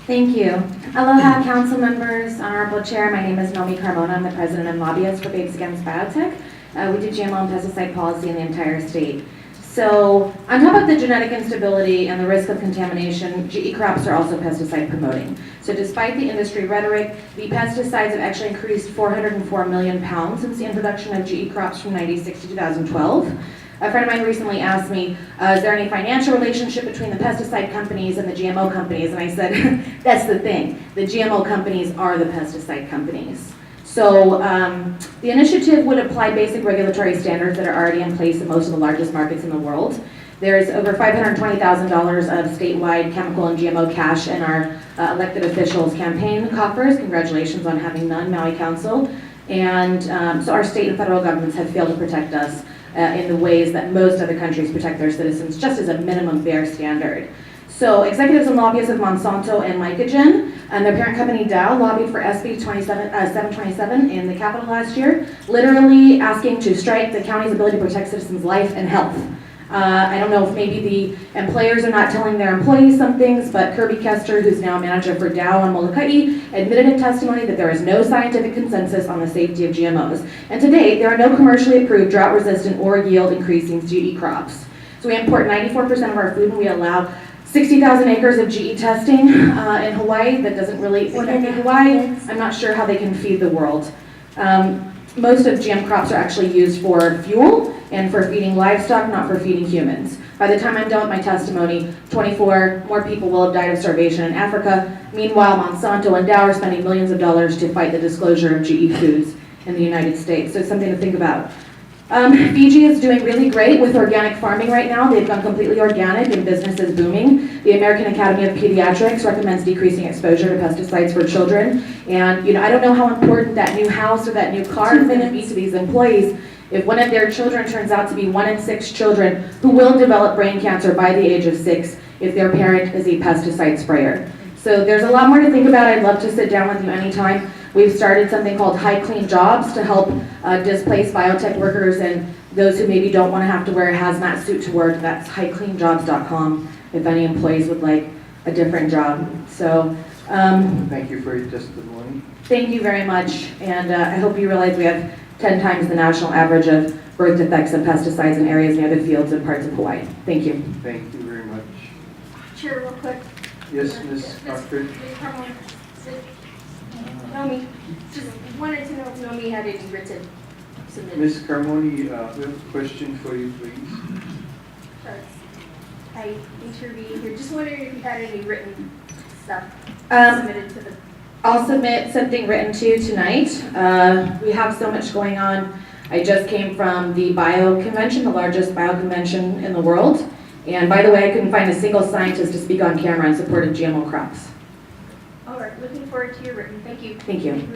Thank you. Aloha, council members, honorable chair. My name is Nomi Carmona. I'm the president and lobbyist for Babes Against Biotech. We do GMO and pesticide policy in the entire state. So on top of the genetic instability and the risk of contamination, GE crops are also pesticide promoting. So despite the industry rhetoric, the pesticides have actually increased 404 million pounds since the introduction of GE crops from 96 to 2012. A friend of mine recently asked me, is there any financial relationship between the pesticide companies and the GMO companies? And I said, that's the thing. The GMO companies are the pesticide companies. So the initiative would apply basic regulatory standards that are already in place in most of the largest markets in the world. There's over $520,000 of statewide chemical and GMO cash in our elected officials' campaign coffers. Congratulations on having none, Maui Council. And so our state and federal governments have failed to protect us in the ways that most other countries protect their citizens, just as a minimum bare standard. So executives and lobbyists of Monsanto and Mycogen and their parent company Dow lobbied for SB 727 in the Capitol last year, literally asking to strike the county's ability to protect citizens' life and health. I don't know if maybe the employers are not telling their employees some things, but Kirby Kester, who's now a manager for Dow on Molokai, admitted in testimony that there is no scientific consensus on the safety of GMOs. And to date, there are no commercially approved drought-resistant or yield-increasing GE crops. So we import 94% of our food, and we allow 60,000 acres of GE testing in Hawaii that doesn't really affect Hawaii. I'm not sure how they can feed the world. Most of GM crops are actually used for fuel and for feeding livestock, not for feeding humans. By the time I'm done with my testimony, 24 more people will have died of starvation in Africa. Meanwhile, Monsanto and Dow are spending millions of dollars to fight the disclosure of GE foods in the United States. So it's something to think about. Fiji is doing really great with organic farming right now. They've gone completely organic and business is booming. The American Academy of Pediatrics recommends decreasing exposure to pesticides for children. And I don't know how important that new house or that new car is going to be to these employees if one of their children turns out to be 1 in 6 children who will develop brain cancer by the age of 6 if their parent is a pesticide sprayer. So there's a lot more to think about. I'd love to sit down with you anytime. We've started something called High Clean Jobs to help displaced biotech workers and those who maybe don't want to have to wear a hazmat suit to work. That's highcleanjobs.com if any employees would like a different job. So thank you for your testimony. Thank you very much. And I hope you realize we have 10 times the national average of birth defects of pesticides in areas near the fields and parts of Hawaii. Thank you. Thank you very much. Chair, real quick. Yes, Ms. Oxford. Nomi, just wanted to know if Nomi had any written submitted. Ms. Carmona, we have a question for you, please. Hi, thanks for being here. Just wondering if you had any written stuff submitted to the... I'll submit something written to you tonight. We have so much going on. I just came from the bio convention, the largest bio convention in the world. And by the way, I couldn't find a single scientist to speak on camera in support of GMO crops. All right, looking forward to your written. Thank you. Thank you.